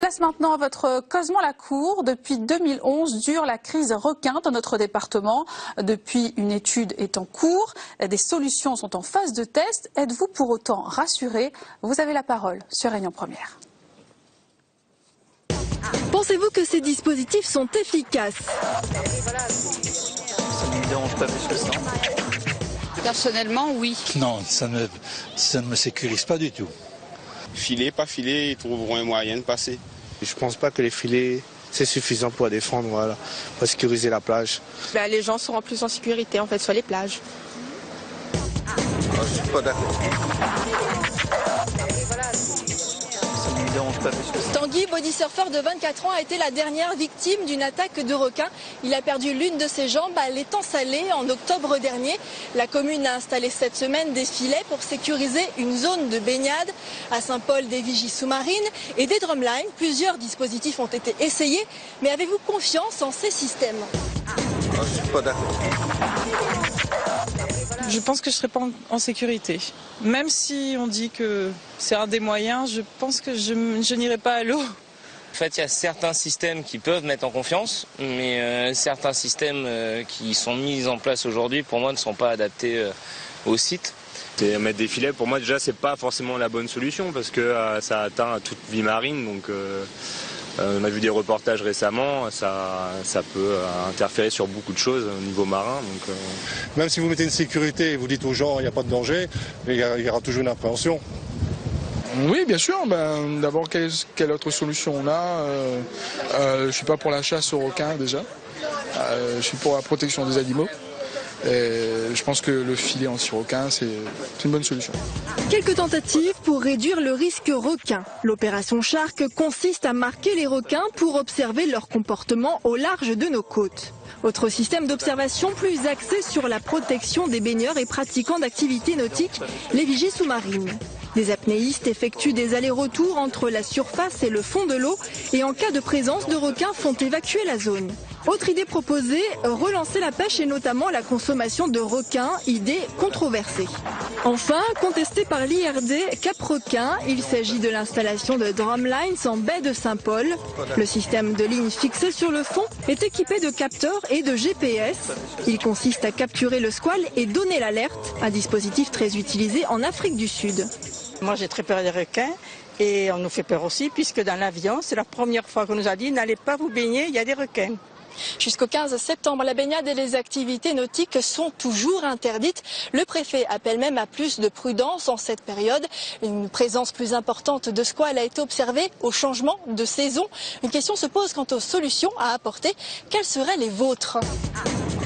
Place maintenant à votre Cosmo Lacour. Depuis 2011 dure la crise requin dans notre département. Depuis, une étude est en cours. Des solutions sont en phase de test. Êtes-vous pour autant rassuré? Vous avez la parole sur Réunion Première. Pensez-vous que ces dispositifs sont efficaces? Ça ne me dérange pas plus que ça. Personnellement, oui. Non, ça ne me sécurise pas du tout. Filet, pas filet, ils trouveront un moyen de passer. Je pense pas que les filets, c'est suffisant pour défendre, voilà, pour sécuriser la plage. Les gens seront plus en sécurité en fait sur les plages. Je suis pas d'accord. Ça ne me dérange pas plus que ça. Tanguy, bodysurfer de 24 ans, a été la dernière victime d'une attaque de requin. Il a perdu l'une de ses jambes à l'étang Salé en octobre dernier. La commune a installé cette semaine des filets pour sécuriser une zone de baignade. À Saint-Paul, des vigies sous-marines et des drumlines. Plusieurs dispositifs ont été essayés. Mais avez-vous confiance en ces systèmes? Je suis pas d'accord. Je pense que je ne serai pas en sécurité. Même si on dit que c'est un des moyens, je pense que je n'irai pas à l'eau. En fait, il y a certains systèmes qui peuvent mettre en confiance, mais certains systèmes qui sont mis en place aujourd'hui, pour moi, ne sont pas adaptés au site. Mettre des filets, pour moi, déjà, c'est pas forcément la bonne solution parce que ça atteint toute vie marine. Donc, on a vu des reportages récemment, ça peut interférer sur beaucoup de choses au niveau marin. Donc, Même si vous mettez une sécurité et vous dites aux gens il n'y a pas de danger, il y aura toujours une appréhension. Oui, bien sûr. D'abord, quelle autre solution on a? Je ne suis pas pour la chasse aux requins déjà. Je suis pour la protection des animaux. Et je pense que le filet anti-requin, c'est une bonne solution. Quelques tentatives pour réduire le risque requin. L'opération Shark consiste à marquer les requins pour observer leur comportement au large de nos côtes. Autre système d'observation plus axé sur la protection des baigneurs et pratiquants d'activités nautiques, les vigies sous-marines. Des apnéistes effectuent des allers-retours entre la surface et le fond de l'eau et en cas de présence de requins font évacuer la zone. Autre idée proposée, relancer la pêche et notamment la consommation de requins, idée controversée. Enfin, contestée par l'IRD Cap-Requin, il s'agit de l'installation de drumlines en baie de Saint-Paul. Le système de ligne fixé sur le fond est équipé de capteurs et de GPS. Il consiste à capturer le squale et donner l'alerte, un dispositif très utilisé en Afrique du Sud. Moi j'ai très peur des requins et on nous fait peur aussi puisque dans l'avion, c'est la première fois qu'on nous a dit n'allez pas vous baigner, il y a des requins. Jusqu'au 15 septembre, la baignade et les activités nautiques sont toujours interdites. Le préfet appelle même à plus de prudence en cette période. Une présence plus importante de squales a été observée au changement de saison. Une question se pose quant aux solutions à apporter. Quelles seraient les vôtres?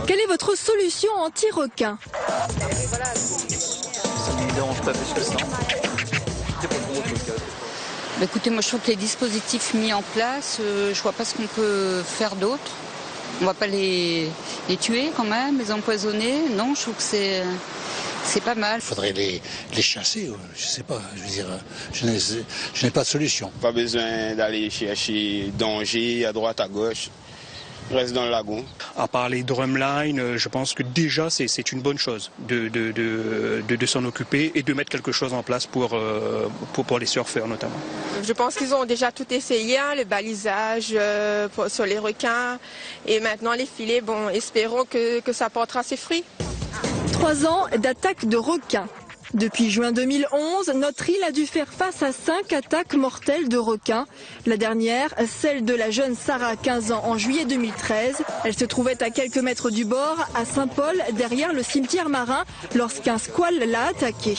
Quelle est votre solution anti-requin? Ça ne me dérange pas plus que ça. Écoutez, moi je trouve que les dispositifs mis en place, je vois pas ce qu'on peut faire d'autre. On va pas les tuer quand même, les empoisonner. Non, je trouve que c'est pas mal. Il faudrait les chasser, je sais pas, je veux dire, je n'ai pas de solution. pas besoin d'aller chercher danger à droite, à gauche. Reste dans le lagon. À part les drumlines, je pense que déjà c'est une bonne chose de s'en occuper et de mettre quelque chose en place pour les surfeurs notamment. Je pense qu'ils ont déjà tout essayé, le balisage sur les requins et maintenant les filets. Bon, espérons que ça portera ses fruits. 3 ans d'attaque de requins. Depuis juin 2011, notre île a dû faire face à 5 attaques mortelles de requins. La dernière, celle de la jeune Sarah, 15 ans, en juillet 2013. Elle se trouvait à quelques mètres du bord, à Saint-Paul, derrière le cimetière marin, lorsqu'un squale l'a attaquée.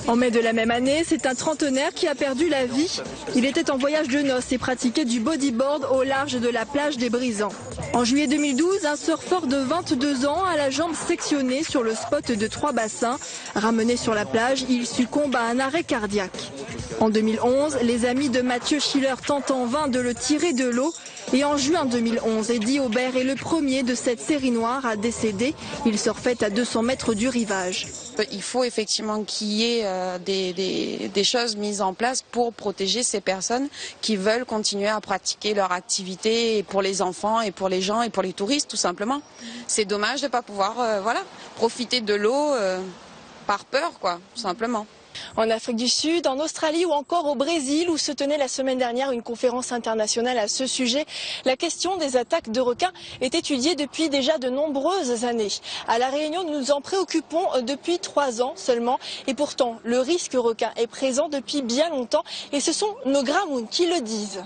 En mai de la même année, c'est un trentenaire qui a perdu la vie. Il était en voyage de noces et pratiquait du bodyboard au large de la plage des Brisants. En juillet 2012, un surfeur de 22 ans a la jambe sectionnée sur le spot de 3 bassins. Ramené sur la plage, il succombe à un arrêt cardiaque. En 2011, les amis de Mathieu Schiller tentent en vain de le tirer de l'eau. Et en juin 2011, Eddie Aubert est le premier de cette série noire à décéder. Il surfait à 200 mètres du rivage. Il faut effectivement qu'il y ait des choses mises en place pour protéger ces personnes qui veulent continuer à pratiquer leur activité pour les enfants et pour les gens et pour les touristes tout simplement. C'est dommage de ne pas pouvoir profiter de l'eau par peur, quoi, tout simplement. En Afrique du Sud, en Australie ou encore au Brésil où se tenait la semaine dernière une conférence internationale à ce sujet, la question des attaques de requins est étudiée depuis déjà de nombreuses années. À La Réunion, nous nous en préoccupons depuis 3 ans seulement et pourtant le risque requin est présent depuis bien longtemps et ce sont nos Gramoun qui le disent.